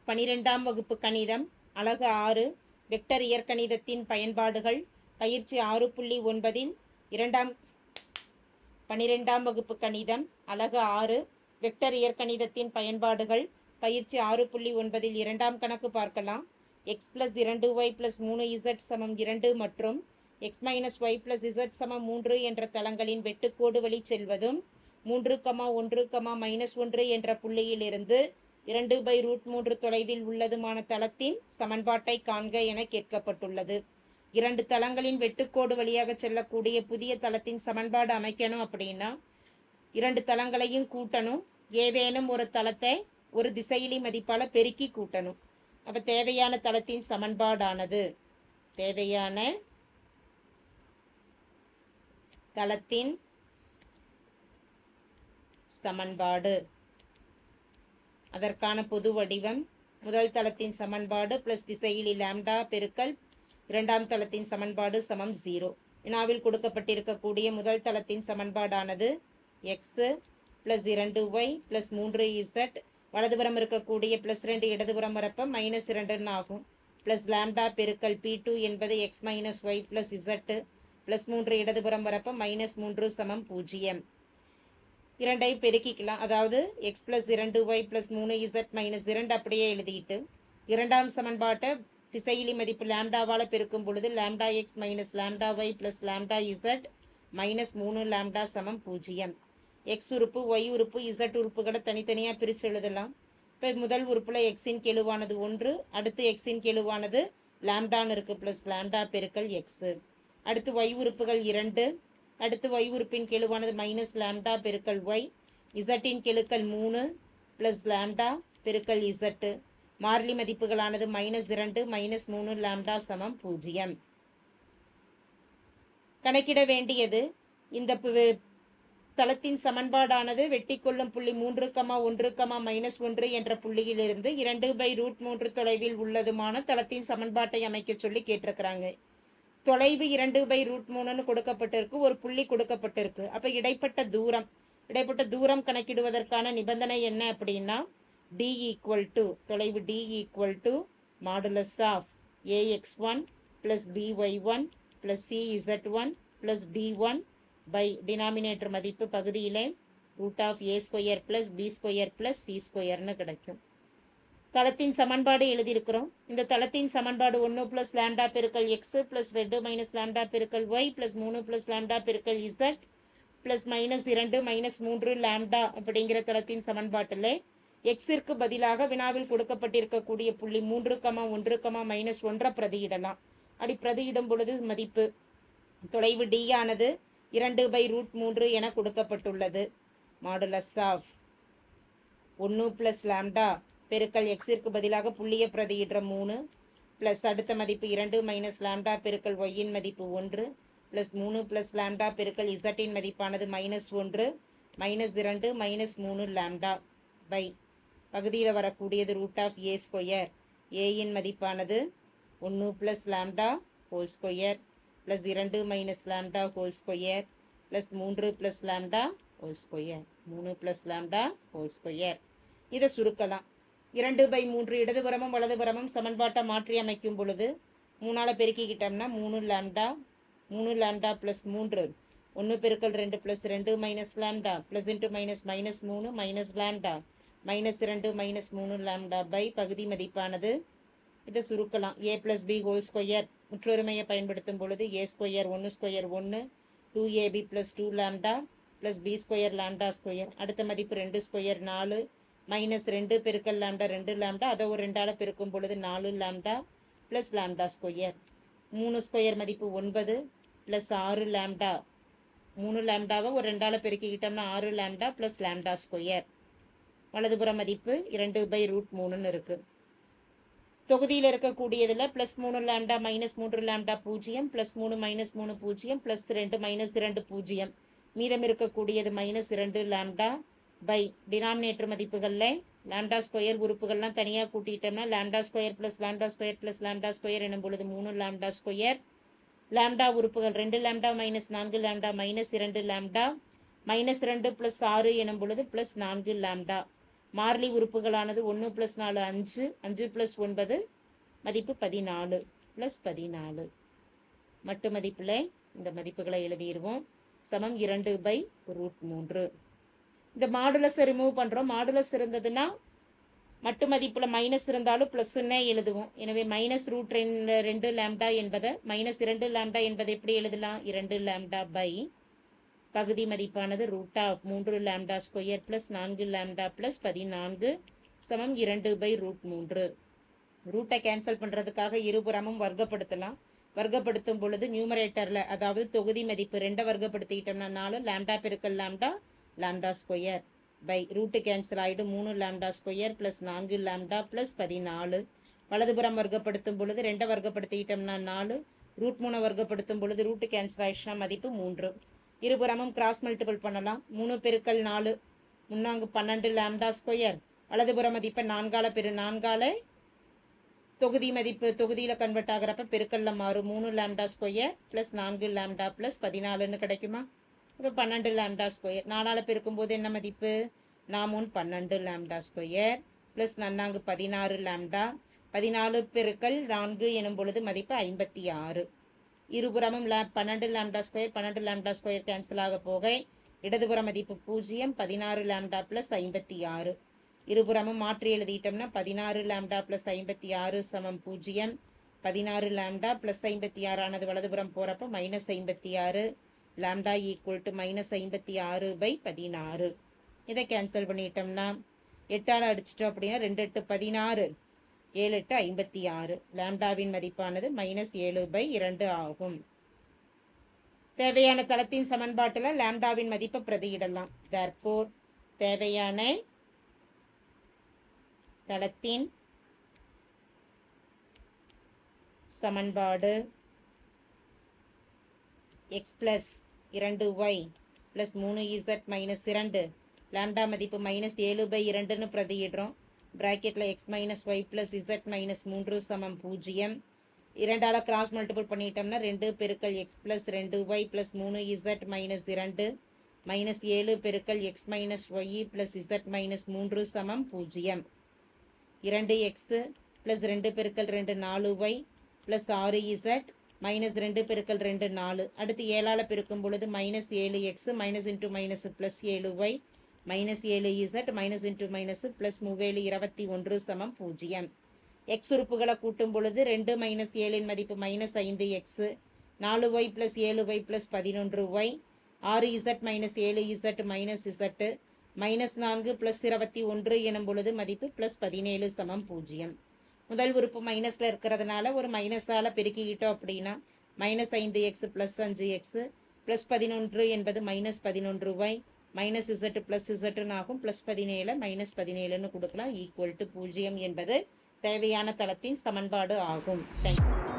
12ஆம் வகுப்பு கணிதம் அலகு 6 வெக்டர் இயற்கணிதத்தின் பயன்பாடுகள் பயிற்சி 6.9 இல் 12ஆம் வகுப்பு கணிதம் அலகு 6 வெக்டர் இயற்கணிதத்தின் பயன்பாடுகள் பயிற்சி 6.9 இல் இரண்டாம் கணக்கு பார்க்கலாம். x + 2y + 3z = 2 மற்றும் x - y + z = 3 என்ற தளங்களின் வெட்டுக்கோடு வழி செல்வதும் 3, 1, -1 என்ற புள்ளியிலிருந்து 2/√3 தொலைவில் உள்ளதுமான தளத்தின் சமன்பாட்டை காண்க என கேட்கப்பட்டுள்ளது. இரண்டு தளங்களின் வெட்டுக்கோடு வழியாக செல்லக்கூடிய புதிய தளத்தின் சமன்பாடு அமைக்கணும் அப்படின்னா இரண்டு தளங்களையும் கூட்டணும். ஏதேனும் ஒரு தளத்தை ஒரு திசையிலி மதிப்பால் பெருக்கி கூட்டணும். அப்போ தேவையான தளத்தின் சமன்பாடானது தேவையான தளத்தின் சமன்பாடு அதற்கான பொது வடிவம் முதல் தளத்தின் சமன்பாடு + திசையிலி லாம்டா பெருக்கல் இரண்டாம் தளத்தின் சமன்பாடு சமம் 0. வினாவில் கொடுக்கப்பட்டிருக்கக்கூடிய முதல் தளத்தின் சமன்பாடானது x + 2y + 3z வலதுபுறம் இருக்கக்கூடிய +2 இடதுபுறம் வரப்ப -2 ஆகும். லாம்டா பெருக்கல் p2 என்பது x - y + z +3 இடதுபுறம் வரப்ப -3 = 0. இரண்டையும் பெருக்கிக்கலாம். அதாவது x + 2y + 3z - 2 அப்படியே எழுதிட்டு இரண்டாம் சமன்பாட்டை திசையிலி மதிப்பு லாம்டாவால் பெருக்கும் பொழுது λx - λy + λz -3 lambda = 0. x உறுப்பு y உறுப்பு z உறுப்புகளை தனித்தனியாக பிரித்து எழுதலாம். இப்போ முதல் உறுப்பில் எக்ஸின் கெழுவானது 1, அடுத்து எக்ஸின் கெழுவானது லாம்டான்னு இருக்குது லாம்டா பெருக்கல் எக்ஸு. அடுத்து y உறுப்புகள் 2, அடுத்து y உறுப்பின் கெழுவானது -லாம்டா பெருக்கல் y, z-இன் கெழுக்கள் 3 லாம்டா பெருக்கல் z. மாறிலி மதிப்புகளானது -2 -3 லாம்டா = 0. கணக்கிட வேண்டியது இந்த தளத்தின் சமன்பாடானது வெட்டிக்கொள்ளும் புள்ளி 3, 1, -1 என்ற புள்ளியிலிருந்து 2/√3 தொலைவில் உள்ளதுமான தளத்தின் சமன்பாட்டை அமைக்க சொல்லி கேட்டிருக்கிறாங்க. தொலைவு 2/√3 கொடுக்கப்பட்டிருக்கு, ஒரு புள்ளி கொடுக்கப்பட்டிருக்கு. அப்போ இடைப்பட்ட தூரம் கணக்கிடுவதற்கான நிபந்தனை என்ன அப்படின்னா d = தொலைவு d = |ax1 + by1 + cz1 + d1 denominator மதிப்பு பகுதியிலே √a² + b² + c² கிடைக்கும். தளத்தின் சமன்பாடு எழுதியிருக்கிறோம். இந்த தளத்தின் சமன்பாடு 1 + லாம்டா பெருக்கல் x + 2 - லாம்டா பெருக்கல் y + 3 + லாம்டா பெருக்கல் z +-2 -3 லாம்டா அப்படிங்கிற தளத்தின் சமன்பாட்டில் எக்ஸிற்கு பதிலாக வினாவில் கொடுக்கப்பட்டிருக்கக்கூடிய புள்ளி 3, 1, -1 பிரதியிடலாம். அப்படி பிரதியிடும் பொழுது மதிப்பு தொலைவு d ஆனது 2/√3 என கொடுக்கப்பட்டுள்ளது. |1 + லாம்டா பெருக்கல் எக்ஸிற்கு பதிலாக புள்ளியை பிரதியிடுற 3 + அடுத்த மதிப்பு 2 - லாம்டா பெருக்கல் y-இன் மதிப்பு 1 +3 + லாம்டா பெருக்கல் z-இன் மதிப்பானது -1 -2 -3 லாம்டா பகுதியில் வரக்கூடியது √a². a-இன் மதிப்பானது 1 + lambda whole square +2 - lambda whole square +3 + lambda whole square 3 + lambda whole square. இதை சுருக்கலாம். 2/3 இடதுபுறமும் வலதுபுறமும் சமன்பாட்டை மாற்றி அமைக்கும் பொழுது 3ஆல் பெருக்கிக்கிட்டோம்னா 3 லாம்டா +3 1 பெருக்கல் 2 +2 - லாம்டா +× -3 லாம்டா -2 -3 லாம்டா பகுதி மதிப்பானது இதை சுருக்கலாம். a + b ஹோல் ஸ்கொயர் முற்றொருமையை பயன்படுத்தும் பொழுது a² 1² 1 2ab + 2 lambda +b² lambda square. அடுத்த மதிப்பு 2² 4 -2 பெருக்கல் லாம்டா 2 லாம்டா அதை ஒரு 2ஆல் பெருக்கும் பொழுது 4 லாம்டா லாம்டா ஸ்கொயர். 3² மதிப்பு 9 +6 லாம்டா 3 லாம்டாவை ஒரு 2ஆல் பெருக்கிக்கிட்டோம்னா 6 லாம்டா லாம்டா ஸ்கொயர். வலதுபுற மதிப்பு 2/√3 இருக்கு. தொகுதியில் இருக்கக்கூடியதில் +3 லாம்டா -3 லாம்டா 0 +3 -3 0 +2 -2 0. மீதம் இருக்கக்கூடியது -2 லாம்டா டினாமினேட்டர் மதிப்புகளில் லாம்டா ஸ்கொயர் உறுப்புகள்லாம் தனியாக கூட்டிட்டோம்னா λ² + λ² + λ² எனும் பொழுது 3 லாம்டா ஸ்கொயர். லாம்டா உறுப்புகள் 2 லாம்டா -4 லாம்டா -2 லாம்டா -2 + 6 எனும் பொழுது +4 லாம்டா மாறிலி உறுப்புகளானது 1 + 4 5, 5 + 9 மதிப்பு 14 + 14. மட்டு மதிப்பில் இந்த மதிப்புகளை எழுதிடுவோம். சமம் 2/√3. இந்த மாடுலஸை ரிமூவ் பண்ணுறோம். மாடுலஸ் இருந்ததுன்னா மட்டு மதிப்பில் மைனஸ் இருந்தாலும் ப்ளஸ்ன்னே எழுதுவோம். எனவே -√2 லாம்டா என்பதை -2 லாம்டா என்பதை எப்படி எழுதலாம்? 2 லாம்டா பை பகுதி மதிப்பானது √3 லாம்டா ஸ்கொயர் + 4 லாம்டா + 14 சமம் 2/√3. ரூட்டை கேன்சல் பண்ணுறதுக்காக இருபுறமும் வர்க்கப்படுத்தலாம். வர்க்கப்படுத்தும் பொழுது நியூமரேட்டரில் அதாவது தொகுதி மதிப்பு 2 வர்க்கப்படுத்திக்கிட்டோம்னா 4 லாம்டா பெருக்கல் lambda lambda square by root cancel ஆகிடும் 3 லாம்டா ஸ்கொயர் + 4 லாம்டா + 14. வலதுபுறம் வர்க்கப்படுத்தும் பொழுது 2 வர்க்கப்படுத்திக்கிட்டோம்னா 4, √3 வர்க்கப்படுத்தும் பொழுது ரூட்டு கேன்சல் ஆயிடுச்சுன்னா மதிப்பு 3. இருபுறமும் கிராஸ் மல்டிபிள் பண்ணலாம். 3 பெருக்கல் 4 முன்னாங்கு 12 லாம்டா ஸ்கொயர். வலதுபுற மதிப்பை 4ஆல் தொகுதி மதிப்பு தொகுதியில் கன்வெர்ட் ஆகிறப்ப பெருக்கல்ல மாறும். 3 லாம்டா ஸ்கொயர் + 4 லாம்டா + 14ன்னு கிடைக்குமா? இப்போ 12 லாம்டா ஸ்கொயர் 4ஆல் பெருக்கும்போது என்ன மதிப்பு? 12 லாம்டா ஸ்கொயர் ப்ளஸ் 16 லாம்டா 14 பெருக்கல் 4 எனும் பொழுது மதிப்பு 56. இருபுறமும் 12 லாம்டா ஸ்கொயர் கேன்சல் ஆக போக இடதுபுற மதிப்பு 0, 16 லாம்டா + 56. இருபுறமும் மாற்றி எழுதிட்டோம்னா 16 லாம்டா + 56 சமம் 0. 16 லாம்டா + 56 ஆனது வலதுபுறம் போகிறப்ப -56 லாம்டா ஈக்குவல் டு -56/16. இதை கேன்சல் பண்ணிட்டோம்னா 8ஆல் அடிச்சிட்டோம் அப்படின்னா 2 8 16, 7 8 56. லாம்டாவின் மதிப்பானது -7/2 ஆகும். தேவையான தளத்தின் சமன்பாட்டில் லாம்டாவின் மதிப்பை பிரதியிடலாம். therefore தேவையான தளத்தின் சமன்பாடு x + 2y + 3z - 2 லாம்டா மதிப்பு -7/2ன்னு பிரதியிடுறோம். பிராக்கெட்டில் x - y + z - 3 சமம் 0. 2ஆல் கிராஸ் மல்டிபிள் பண்ணிட்டோம்னா 2 பெருக்கல் x + 2y + 3z - 2 -7 பெருக்கல் x - y + z - 3 சமம் 0. 2x + 2 பெருக்கல் 2 4y + 6z -2 பெருக்கல் 2 4. அடுத்து 7ஆல் பெருக்கும் பொழுது -7x - × - +7y -7z -+3 21 சமம் 0. எக்ஸ் உறுப்புகளை கூட்டும் பொழுது 2 - 7ன் மதிப்பு -5x, 4y + 7y + 11y, 6z - 7z -z -4 + 21 எனும் பொழுது மதிப்பு +17 சமம் 0. முதல் உறுப்பு மைனஸில் இருக்கிறதுனால ஒரு மைனஸால் பெருக்கிக்கிட்டோம் அப்படின்னா -5x + 5x +11 என்பது -11y -z + z ஆகும். +17 -17ன்னு கொடுக்கலாம். = 0 என்பது தேவையான தளத்தின் சமன்பாடு ஆகும். தேங்க்யூ.